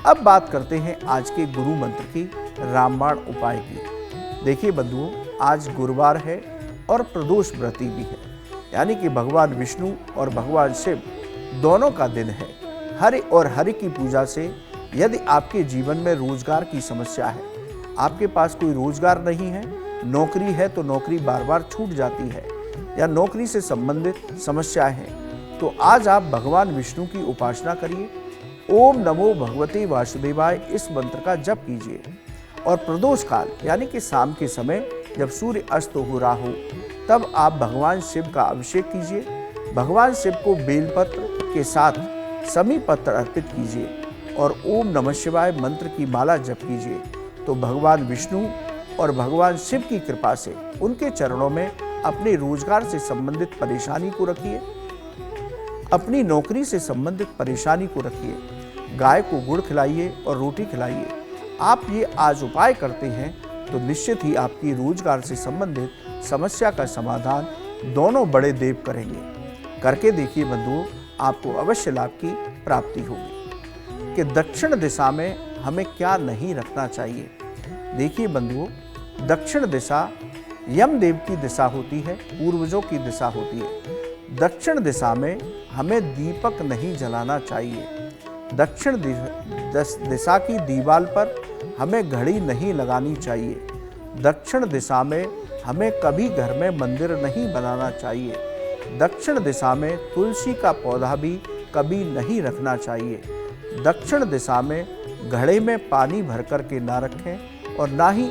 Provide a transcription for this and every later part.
अब बात करते हैं आज के गुरु मंत्र की, रामबाण उपाय की। देखिए बंधुओं, आज गुरुवार है और प्रदोष व्रती भी है, यानी कि भगवान विष्णु और भगवान शिव दोनों का दिन है। हरि और हरि की पूजा से यदि आपके जीवन में रोजगार की समस्या है, आपके पास कोई रोजगार नहीं है, नौकरी है तो नौकरी बार बार छूट जाती है, या नौकरी से संबंधित समस्याएं हैं, तो आज आप भगवान विष्णु की उपासना करिए। ओम नमो भगवते वासुदेवाय इस मंत्र का जप कीजिए और प्रदोष काल यानी कि शाम के समय जब सूर्य अस्त हो रहा हो तब आप भगवान शिव का अभिषेक कीजिए। भगवान शिव को बेलपत्र के साथ समी पत्र अर्पित कीजिए और ओम नमः शिवाय मंत्र की माला जप कीजिए। तो भगवान विष्णु और भगवान शिव की कृपा से उनके चरणों में अपने रोजगार से संबंधित परेशानी को रखिए, अपनी नौकरी से संबंधित परेशानी को रखिए। गाय को गुड़ खिलाइए और रोटी खिलाइए। आप ये आज उपाय करते हैं तो निश्चित ही आपकी रोजगार से संबंधित समस्या का समाधान दोनों बड़े देव करेंगे। करके देखिए बंधुओं, आपको अवश्य लाभ की प्राप्ति होगी। कि दक्षिण दिशा में हमें क्या नहीं रखना चाहिए। देखिए बंधुओं, दक्षिण दिशा यमदेव की दिशा होती है, पूर्वजों की दिशा होती है। दक्षिण दिशा में हमें दीपक नहीं जलाना चाहिए। दक्षिण दिशा की दीवार पर हमें घड़ी नहीं लगानी चाहिए। दक्षिण दिशा में हमें कभी घर में मंदिर नहीं बनाना चाहिए। दक्षिण दिशा में तुलसी का पौधा भी कभी नहीं रखना चाहिए। दक्षिण दिशा में घड़े में पानी भर कर के ना रखें और ना ही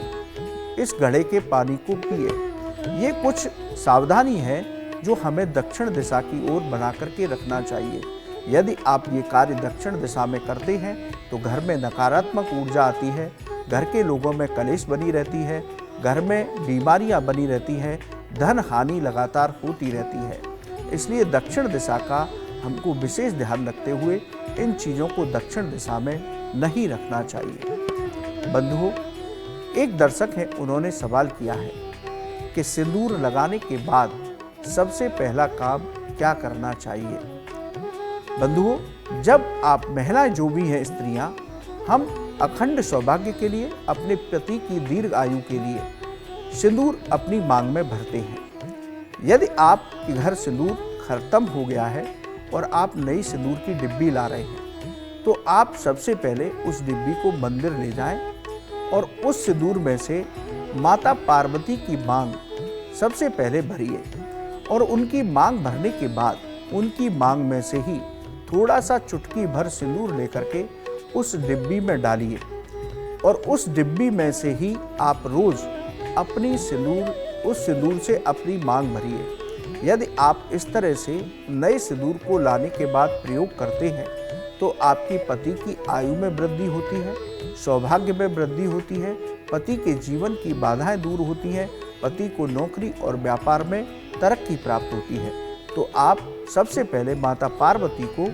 इस घड़े के पानी को पिए। ये कुछ सावधानी है जो हमें दक्षिण दिशा की ओर बना करके रखना चाहिए। यदि आप ये कार्य दक्षिण दिशा में करते हैं तो घर में नकारात्मक ऊर्जा आती है, घर के लोगों में कलेश बनी रहती है, घर में बीमारियां बनी रहती हैं, धन हानि लगातार होती रहती है। इसलिए दक्षिण दिशा का हमको विशेष ध्यान रखते हुए इन चीज़ों को दक्षिण दिशा में नहीं रखना चाहिए। बंधुओं, एक दर्शक हैं, उन्होंने सवाल किया है कि सिंदूर लगाने के बाद सबसे पहला काम क्या करना चाहिए। बंधुओं, जब आप महिलाएं जो भी हैं, स्त्रियां, हम अखंड सौभाग्य के लिए, अपने पति की दीर्घ आयु के लिए सिंदूर अपनी मांग में भरते हैं। यदि आपके घर सिंदूर खत्म हो गया है और आप नई सिंदूर की डिब्बी ला रहे हैं तो आप सबसे पहले उस डिब्बी को मंदिर ले जाएं और उस सिंदूर में से माता पार्वती की मांग सबसे पहले भरिए और उनकी मांग भरने के बाद उनकी मांग में से ही थोड़ा सा चुटकी भर सिंदूर लेकर के उस डिब्बी में डालिए और उस डिब्बी में से ही आप रोज अपनी उस सिंदूर से अपनी मांग भरिए। यदि आप इस तरह से नए सिंदूर को लाने के बाद प्रयोग करते हैं तो आपकी पति की आयु में वृद्धि होती है, सौभाग्य में वृद्धि होती है, पति के जीवन की बाधाएं दूर होती हैं, पति को नौकरी और व्यापार में तरक्की प्राप्त होती है। तो आप सबसे पहले माता पार्वती को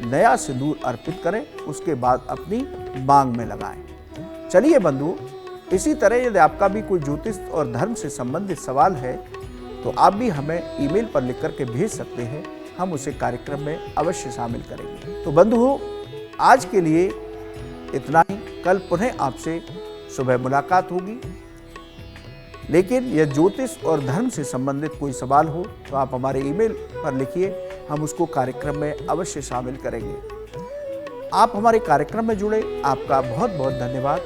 नया सिंदूर अर्पित करें, उसके बाद अपनी मांग में लगाएं। चलिए बंधुओं, इसी तरह यदि आपका भी कोई ज्योतिष और धर्म से संबंधित सवाल है तो आप भी हमें ईमेल पर लिख करके भेज सकते हैं, हम उसे कार्यक्रम में अवश्य शामिल करेंगे। तो बंधुओं, आज के लिए इतना ही। कल पुनः आपसे सुबह मुलाकात होगी। लेकिन यह ज्योतिष और धर्म से संबंधित कोई सवाल हो तो आप हमारे ईमेल पर लिखिए, हम उसको कार्यक्रम में अवश्य शामिल करेंगे। आप हमारे कार्यक्रम में जुड़े, आपका बहुत बहुत धन्यवाद।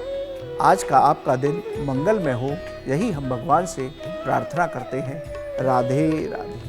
आज का आपका दिन मंगलमय हो, यही हम भगवान से प्रार्थना करते हैं। राधे राधे।